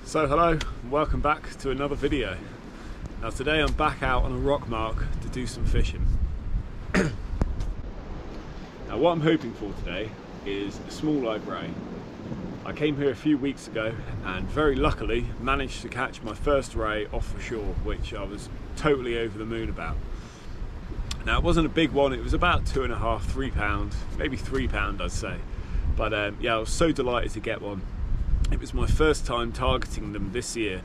So hello and welcome back to another video. Now today I'm back out on a rock mark to do some fishing. Now what I'm hoping for today is a smalleyedray. I came here a few weeks ago and very luckily managed to catch my first ray off the shore, which I was totally over the moon about. Now it wasn't a big one, it was about 2.5, 3 pounds, maybe 3 pound I'd say. But yeah, I was so delighted to get one. It was my first time targeting them this year,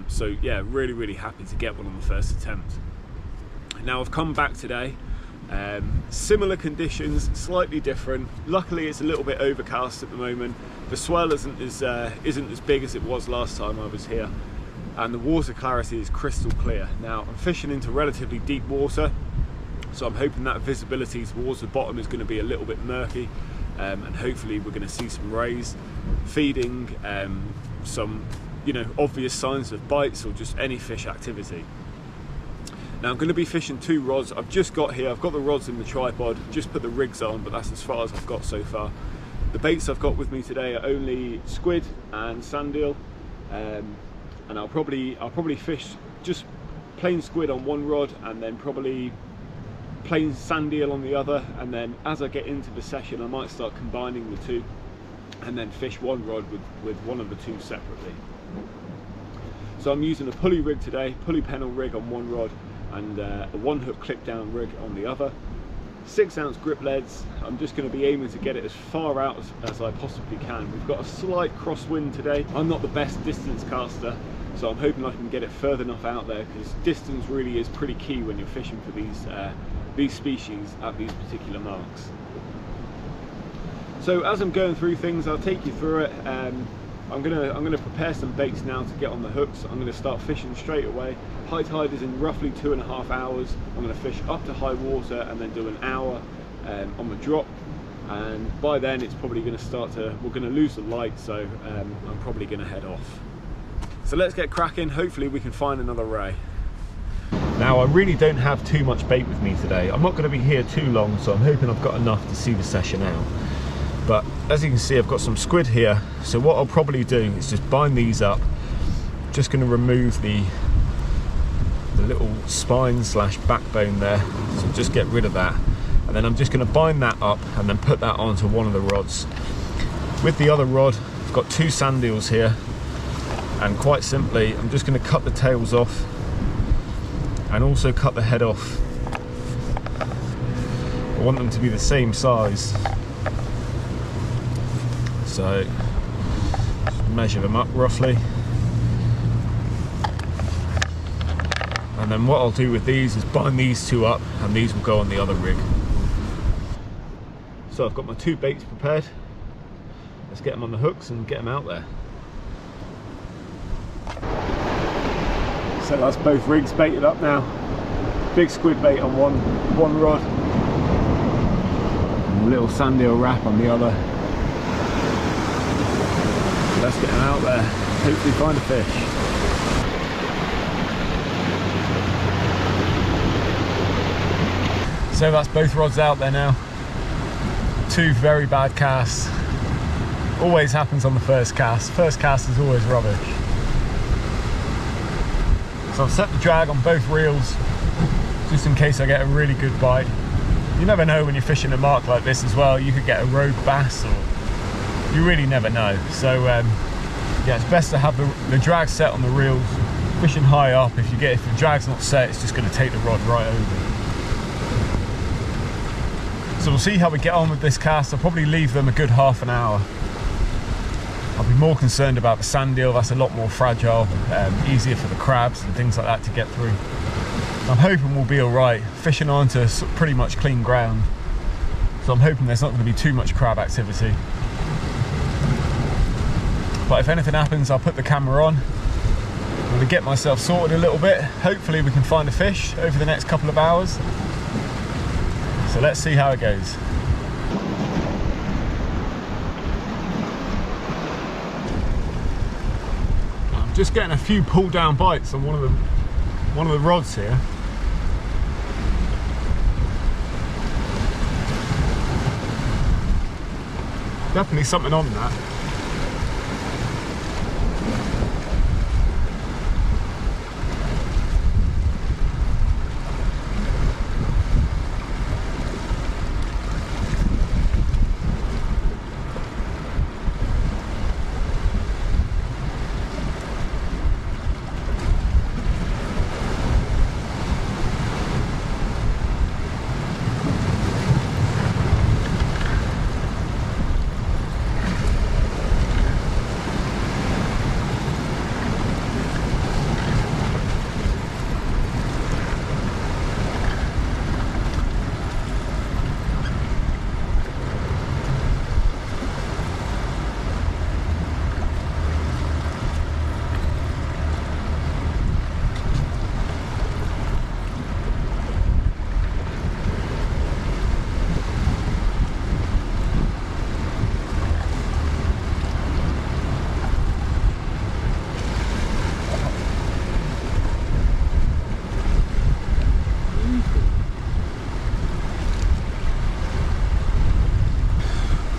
so yeah, really happy to get one on the first attempt. Now I've come back today, similar conditions, slightly different. Luckily it's a little bit overcast at the moment. The swell isn't as big as it was last time I was here, and the water clarity is crystal clear. Now I'm fishing into relatively deep water, so I'm hoping that visibility towards the bottom is going to be a little bit murky. And hopefully we're going to see some rays feeding, some obvious signs of bites or just any fish activity. Now I'm going to be fishing 2 rods. I've just got here, I've got the rods in the tripod, just put the rigs on, but that's as far as I've got so far. The baits I've got with me today are only squid and sandeel, and I'll probably fish just plain squid on one rod and then probably plain sandeel on the other, and then as I get into the session I might start combining the two and then fish one rod with one of the two separately. So I'm using a pulley rig today, pulley pennel rig on one rod and a 1-hook clip down rig on the other. 6-ounce grip leads. I'm just going to be aiming to get it as far out as I possibly can. We've got a slight crosswind today. I'm not the best distance caster, so I'm hoping I can get it further enough out there, because distance really is pretty key when you're fishing for these species at these particular marks. So as I'm going through things, I'll take you through it. I'm gonna prepare some baits now to get on the hooks. I'm gonna start fishing straight away. High tide is in roughly 2.5 hours. I'm gonna fish up to high water and then do an hour on the drop. And by then it's probably gonna we're gonna lose the light, so I'm probably gonna head off. So let's get cracking. Hopefully we can find another ray. Now I really don't have too much bait with me today. I'm not going to be here too long, so I'm hoping I've got enough to see the session out. But as you can see, I've got some squid here, so what I'll probably do is just bind these up. Just going to remove the little spine slash backbone there, so just get rid of that, and then I'm just going to bind that up and then put that onto one of the rods. With the other rod I've got 2 sandeels here, and quite simply I'm just going to cut the tails off and also cut the head off. I want them to be the same size, so just measure them up roughly, and then what I'll do with these is bind these 2 up and these will go on the other rig. So I've got my 2 baits prepared. Let's get them on the hooks and get them out there. So that's both rigs baited up now. Big squid bait on one rod, and a little sandeel wrap on the other. Let's get them out there, hopefully find a fish. So that's both rods out there now. 2 very bad casts. Always happens on the first cast. First cast is always rubbish. So I've set the drag on both reels, just in case I get a really good bite. You never know when you're fishing a mark like this as well. You could get a rogue bass, or you really never know. So yeah, it's best to have the drag set on the reels, fishing high up. If the drag's not set, it's just going to take the rod right over. So we'll see how we get on with this cast. I'll probably leave them a good half an hour. I'll be more concerned about the sandeel. That's a lot more fragile, easier for the crabs and things like that to get through. I'm hoping we'll be alright, fishing onto pretty much clean ground, so I'm hoping there's not going to be too much crab activity. But if anything happens, I'll put the camera on. I'm going to get myself sorted a little bit. Hopefully we can find a fish over the next couple of hours. So let's see how it goes. Just getting a few pull down bites on one of the rods here. Definitely something on that.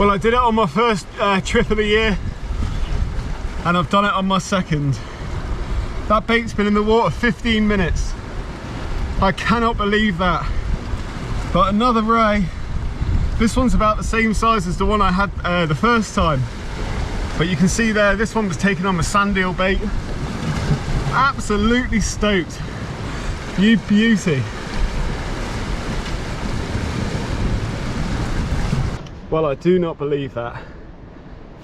Well, I did it on my first trip of the year, and I've done it on my second. That bait's been in the water 15 minutes. I cannot believe that. But another ray. This one's about the same size as the one I had the first time. But you can see there, this one was taken on the sandeel bait. Absolutely stoked. You beauty. Well, I do not believe that.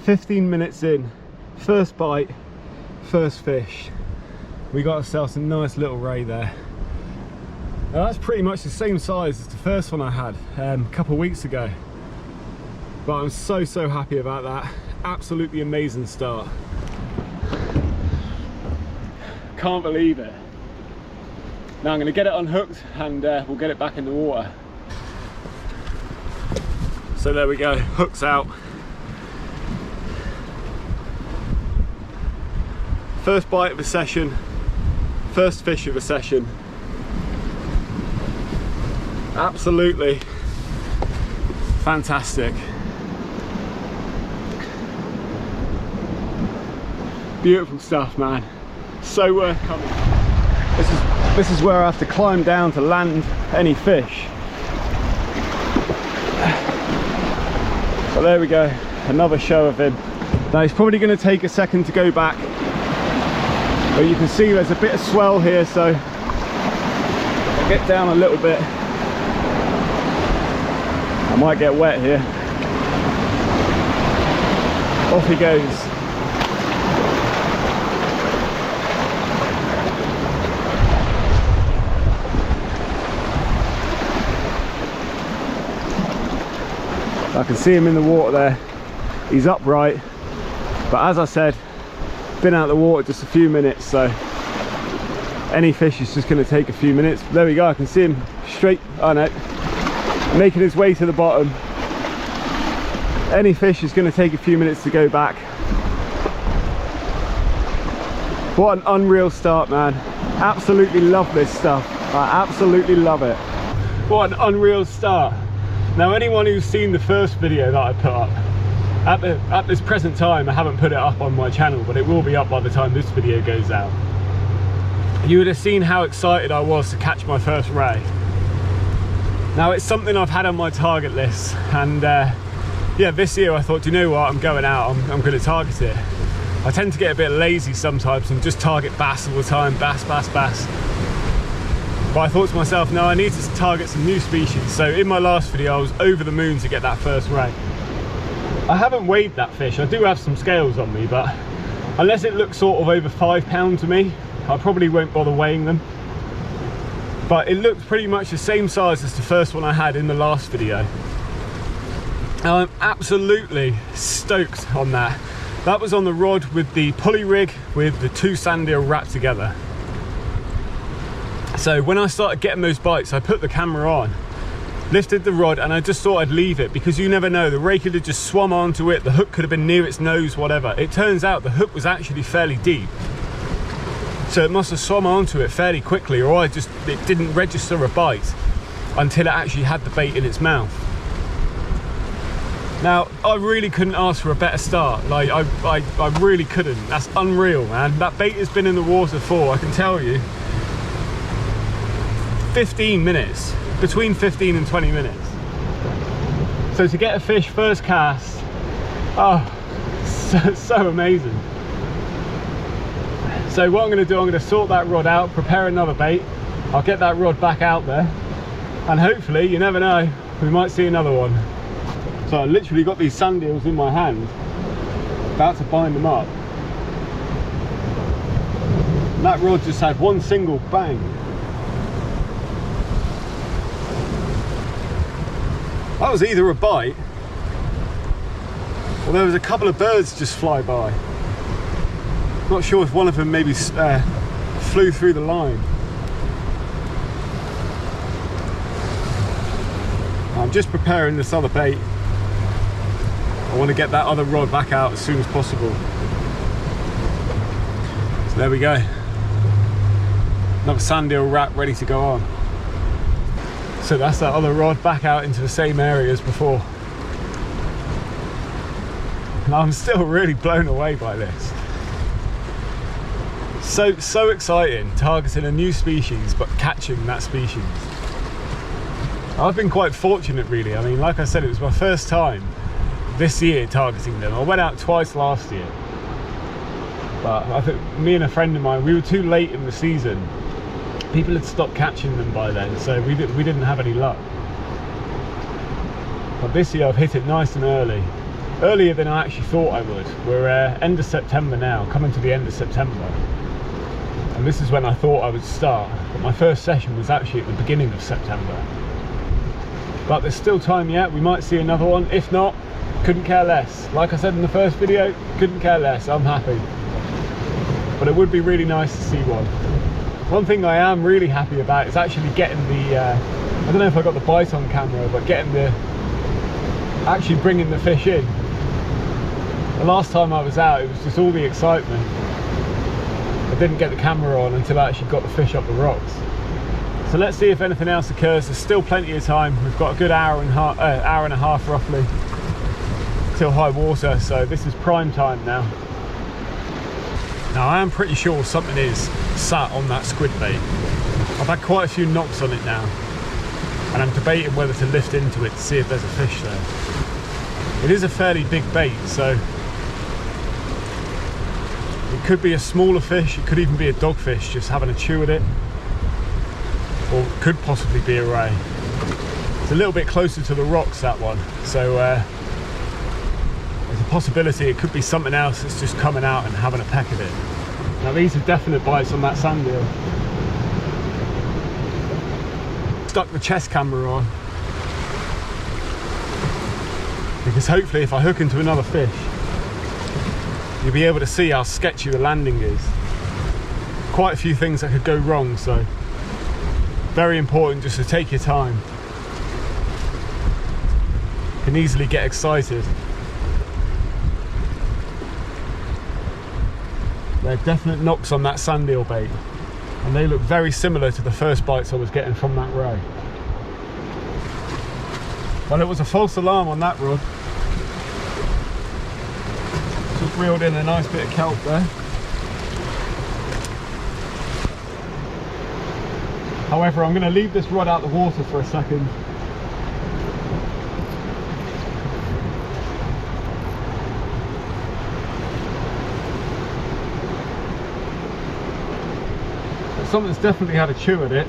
15 minutes in, first bite, first fish. We got ourselves a nice little ray there. Now that's pretty much the same size as the first one I had a couple of weeks ago. But I'm so happy about that. Absolutely amazing start. Can't believe it. Now I'm going to get it unhooked and we'll get it back in the water. So there we go, hook's out. First bite of the session, first fish of the session. Absolutely fantastic. Beautiful stuff, man. So worth coming. This is where I have to climb down to land any fish. But there we go, another show of him. Now it's probably going to take a second to go back, but you can see there's a bit of swell here, so I'll get down a little bit. I might get wet here. Off he goes. I can see him in the water there. He's upright, but as I said, been out of the water just a few minutes, so any fish is just going to take a few minutes. There we go, I can see him straight, oh no, making his way to the bottom. Any fish is going to take a few minutes to go back. What an unreal start, man. Absolutely love this stuff. I absolutely love it. What an unreal start. Now anyone who's seen the first video that I put up, at this present time I haven't put it up on my channel, but it will be up by the time this video goes out. You would have seen how excited I was to catch my first ray. Now it's something I've had on my target list, and yeah, this year I thought, do you know what, I'm going out, I'm going to target it. I tend to get a bit lazy sometimes and just target bass all the time, bass. But I thought to myself, no, I need to target some new species. So in my last video, I was over the moon to get that first ray. I haven't weighed that fish. I do have some scales on me, but unless it looks sort of over 5 pounds to me, I probably won't bother weighing them. But it looked pretty much the same size as the first one I had in the last video. Now I'm absolutely stoked on that. That was on the rod with the pulley rig with the 2 sandeel wrapped together. So when I started getting those bites, I put the camera on, lifted the rod, and I just thought I'd leave it, because you never know, the ray could have just swum onto it, the hook could have been near its nose, whatever. It turns out the hook was actually fairly deep, so it must have swum onto it fairly quickly, or it didn't register a bite until it actually had the bait in its mouth. Now I really couldn't ask for a better start. Like I really couldn't. That's unreal, man. That bait has been in the water for, I can tell you, 15 minutes, between 15 and 20 minutes. So to get a fish first cast, oh, so amazing. So what I'm going to do, I'm going to sort that rod out, prepare another bait. I'll get that rod back out there, and hopefully, you never know, we might see another one. So I literally got these sandeels in my hand, about to bind them up. And that rod just had one single bang. That was either a bite, or there was a couple of birds just fly by. Not sure if one of them maybe flew through the line. I'm just preparing this other bait. I want to get that other rod back out as soon as possible. So there we go. Another sandeel wrap ready to go on. So that's that other rod back out into the same area as before. and I'm still really blown away by this. So exciting, targeting a new species but catching that species. I've been quite fortunate really. I mean, like I said, it was my first time this year targeting them. I went out twice last year, but I think me and a friend of mine, we were too late in the season. People had stopped catching them by then, so we didn't have any luck. But this year I've hit it nice and early. Earlier than I actually thought I would. We're end of September now, coming to the end of September. And this is when I thought I would start. But my first session was actually at the beginning of September. But there's still time yet, we might see another one. If not, couldn't care less. Like I said in the first video, couldn't care less, I'm happy. But it would be really nice to see one. One thing I am really happy about is actually getting the, I don't know if I got the bite on camera, but actually bringing the fish in. The last time I was out, it was just all the excitement. I didn't get the camera on until I actually got the fish up the rocks. So let's see if anything else occurs. There's still plenty of time. We've got a good hour and a half roughly till high water, so this is prime time now. Now I am pretty sure something is sat on that squid bait. I've had quite a few knocks on it now, and I'm debating whether to lift into it to see if there's a fish there. It is a fairly big bait, so it could be a smaller fish, it could even be a dogfish just having a chew at it, or it could possibly be a ray. It's a little bit closer to the rocks, that one, so there's a possibility it could be something else that's just coming out and having a peck at it. Now these are definite bites on that sandeel. Stuck the chest camera on, because hopefully if I hook into another fish, you'll be able to see how sketchy the landing is. Quite a few things that could go wrong, so very important just to take your time. You can easily get excited. There are definite knocks on that sandeel bait, and they look very similar to the first bites I was getting from that ray. Well, it was a false alarm on that rod. Just reeled in a nice bit of kelp there. However, I'm going to leave this rod out the water for a second. Something's definitely had a chew at it.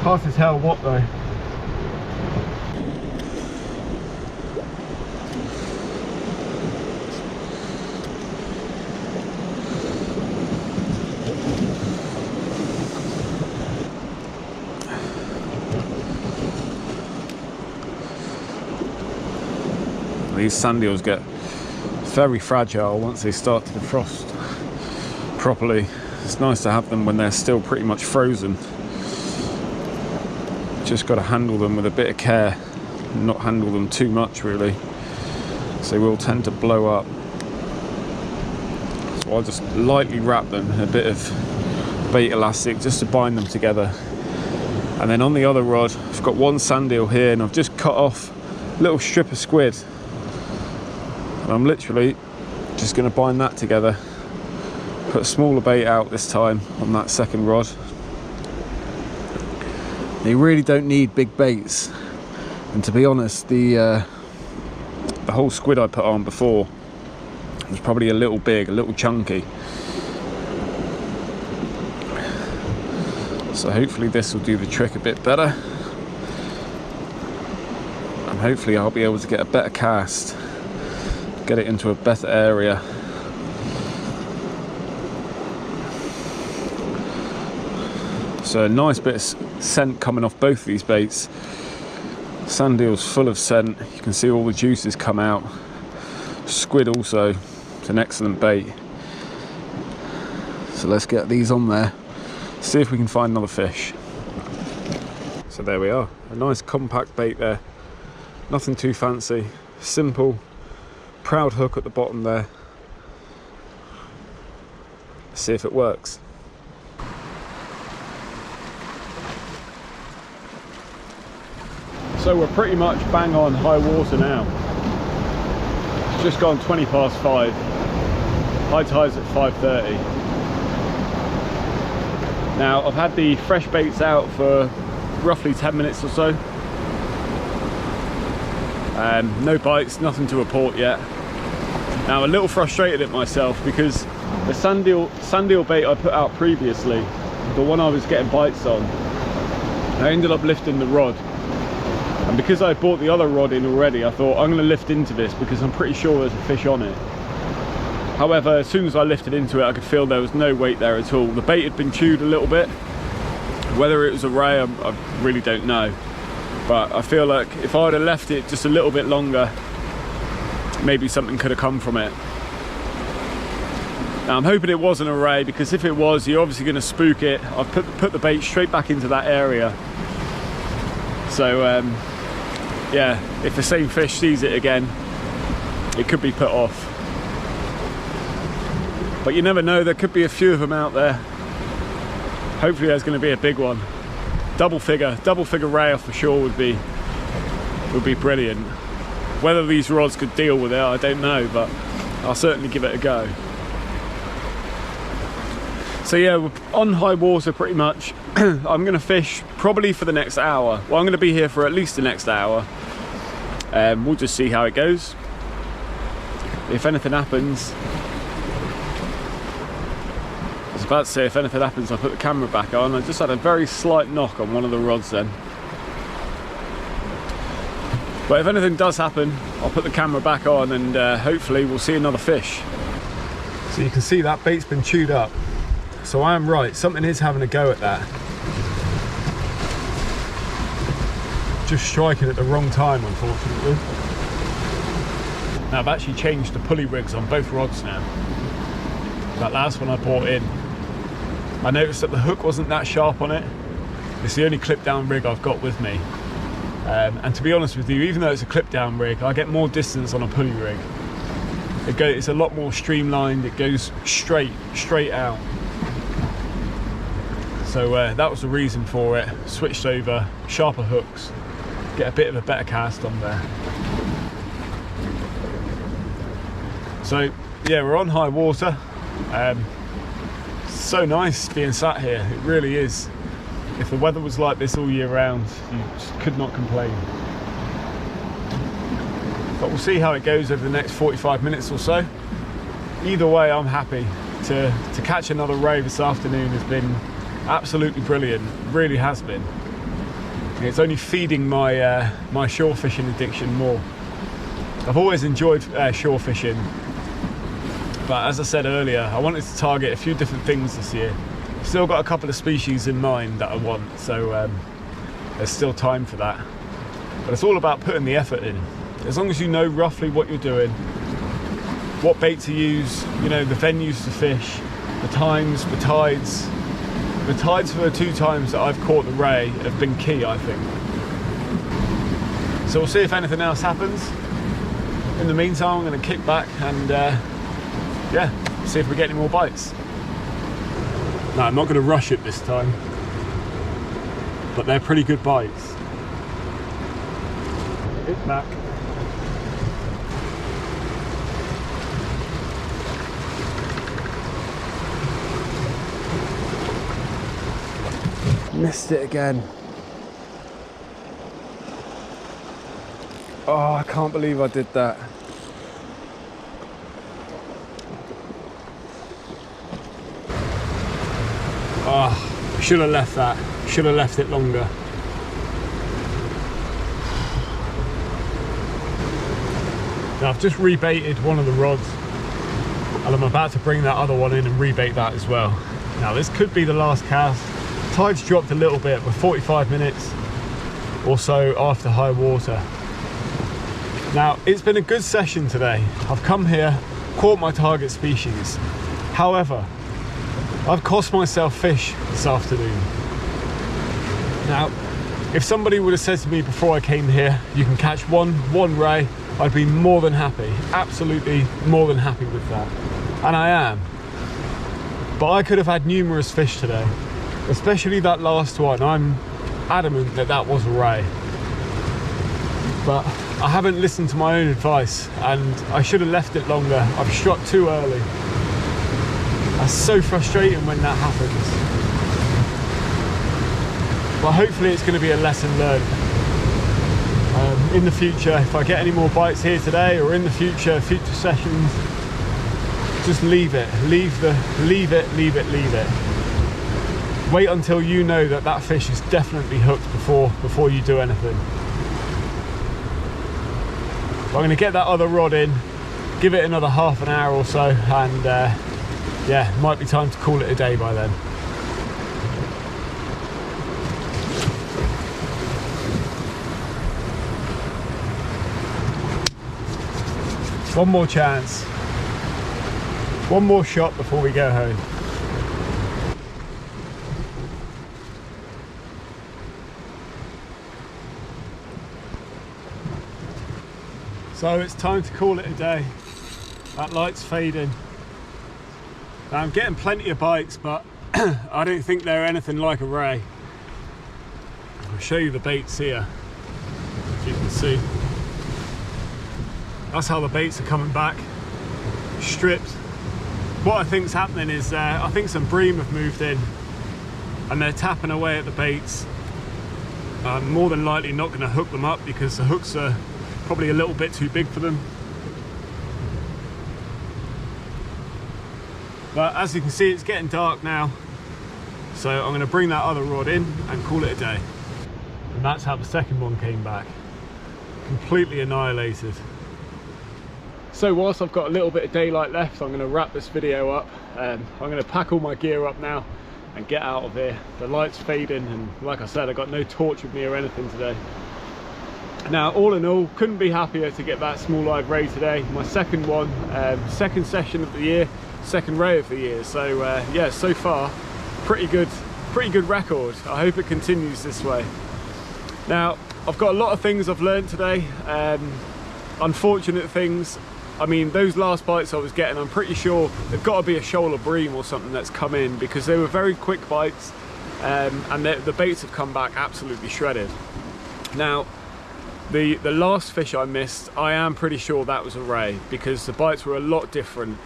Hard to tell what though. These sandeels get very fragile once they start to defrost properly. It's nice to have them when they're still pretty much frozen. Just got to handle them with a bit of care and not handle them too much really, so they will tend to blow up. So I'll just lightly wrap them in a bit of bait elastic just to bind them together. And then on the other rod I've got one sandeel here, and I've just cut off a little strip of squid, and I'm literally just going to bind that together. Put a smaller bait out this time on that second rod. You really don't need big baits, and to be honest, the whole squid I put on before was probably a little big, a little chunky. So hopefully this will do the trick a bit better, and hopefully I'll be able to get a better cast, get it into a better area. So a nice bit of scent coming off both of these baits. Sandeel's full of scent, you can see all the juices come out. Squid also, it's an excellent bait. So let's get these on there, see if we can find another fish. So there we are, a nice compact bait there. Nothing too fancy, simple, proud hook at the bottom there. Let's see if it works. So we're pretty much bang on high water now. just gone 20 past 5. High tide's at 5:30. Now I've had the fresh baits out for roughly 10 minutes or so. No bites, nothing to report yet. Now I'm a little frustrated at myself because the sandeel bait I put out previously, the one I was getting bites on, I ended up lifting the rod. And because I bought the other rod in already, I thought I'm going to lift into this because I'm pretty sure there's a fish on it. However, as soon as I lifted into it, I could feel there was no weight there at all. The bait had been chewed a little bit. Whether it was a ray, I really don't know. But I feel like if I would have left it just a little bit longer, maybe something could have come from it. Now I'm hoping it wasn't a ray, because if it was, you're obviously going to spook it. I've put the bait straight back into that area. So yeah, if the same fish sees it again, it could be put off. But you never know, there could be a few of them out there. Hopefully there's going to be a big one. Double figure ray off the shore would be brilliant. Whether these rods could deal with it, I don't know, but I'll certainly give it a go. So yeah, we're on high water pretty much. I'm going to fish probably for the next hour. Well, I'm going to be here for at least the next hour. We'll just see how it goes. If anything happens, I was about to say if anything happens, I'll put the camera back on. I just had a very slight knock on one of the rods then. But if anything does happen, I'll put the camera back on and hopefully we'll see another fish. So you can see that bait's been chewed up. So I am right, something is having a go at that. Just striking at the wrong time, unfortunately. Now I've actually changed the pulley rigs on both rods now. That last one I brought in, I noticed that the hook wasn't that sharp on it. It's the only clip down rig I've got with me. And to be honest with you, even though it's a clip down rig, I get more distance on a pulley rig. It's a lot more streamlined, it goes straight out. So that was the reason for it. Switched over, sharper hooks, get a bit of a better cast on there. So yeah, we're on high water. So nice being sat here, it really is. If the weather was like this all year round, you just could not complain. But we'll see how it goes over the next 45 minutes or so. Either way, I'm happy. To catch another ray this afternoon has been absolutely brilliant, really has been. It's only feeding my my shore fishing addiction more. I've always enjoyed shore fishing, but as I said earlier, I wanted to target a few different things this year. I've still got a couple of species in mind that I want, so there's still time for that. But it's all about putting the effort in. As long as you know roughly what you're doing, what bait to use, you know, the venues to fish, the times, the tides. The tides for the 2 times that I've caught the ray have been key, I think. So we'll see if anything else happens. In the meantime, I'm going to kick back and yeah, see if we get any more bites. No, I'm not going to rush it this time, but they're pretty good bites. Hit back. Missed it again. Oh, I can't believe I did that. Oh, should have left that. Should have left it longer. Now I've just rebaited one of the rods and I'm about to bring that other one in and rebait that as well. Now this could be the last cast. Tide's dropped a little bit, we're 45 minutes or so after high water. Now it's been a good session today. I've come here, caught my target species. However, I've cost myself fish this afternoon. Now, if somebody would have said to me before I came here, you can catch one ray, I'd be more than happy, absolutely more than happy with that. And I am. But I could have had numerous fish today. Especially that last one. I'm adamant that that was a ray. But I haven't listened to my own advice and I should have left it longer. I've struck too early. That's so frustrating when that happens. But hopefully it's going to be a lesson learned. In the future, if I get any more bites here today or in the future sessions, just leave it. Leave it. Wait until you know that that fish is definitely hooked before you do anything. I'm going to get that other rod in, give it another half an hour or so, and yeah, might be time to call it a day by then. One more chance, one more shot before we go home. So it's time to call it a day. That light's fading. Now I'm getting plenty of bites, but I don't think they're anything like a ray. I'll show you the baits here, as you can see. That's how the baits are coming back, stripped. What I think's happening is I think some bream have moved in and they're tapping away at the baits. I'm more than likely not going to hook them up because the hooks are probably a little bit too big for them. But as you can see, it's getting dark now, so I'm going to bring that other rod in and call it a day. And that's how the second one came back, completely annihilated. So whilst I've got a little bit of daylight left, I'm going to wrap this video up. I'm going to pack all my gear up now and get out of here. The light's fading, and like I said, I got no torch with me or anything today. Now, all in all, couldn't be happier to get that small-eyed ray today. My second one, second session of the year, second ray of the year. So yeah, so far, pretty good record. I hope it continues this way. Now, I've got a lot of things I've learned today. Unfortunate things. I mean, those last bites I was getting, I'm pretty sure they've got to be a shoal of bream or something that's come in, because they were very quick bites, and the baits have come back absolutely shredded. Now, the last fish I missed, I am pretty sure that was a ray, because the bites were a lot different,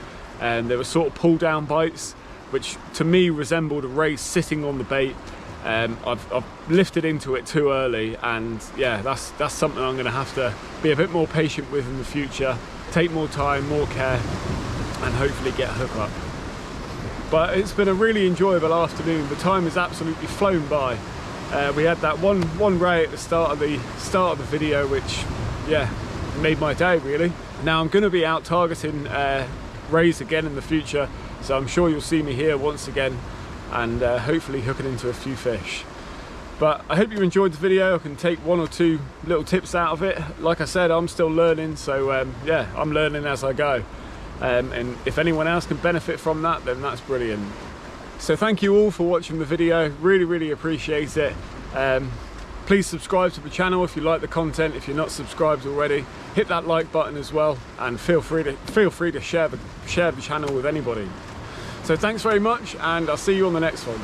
and they were sort of pull down bites, which to me resembled a ray sitting on the bait. I've lifted into it too early, and yeah, that's something I'm going to have to be a bit more patient with in the future, take more time, more care, and hopefully get a hook up. But it's been a really enjoyable afternoon. The time has absolutely flown by. We had that one ray at the start of the video, which yeah, made my day really. Now I'm going to be out targeting rays again in the future, so I'm sure you'll see me here once again, and hopefully hooking into a few fish. But I hope you enjoyed the video. I can take one or two little tips out of it. Like I said, I'm still learning, so yeah, I'm learning as I go. And if anyone else can benefit from that, then that's brilliant. So thank you all for watching the video. Really appreciate it. Please subscribe to the channel if you like the content. If you're not subscribed already, hit that like button as well, and feel free to share the channel with anybody. So thanks very much, and I'll see you on the next one.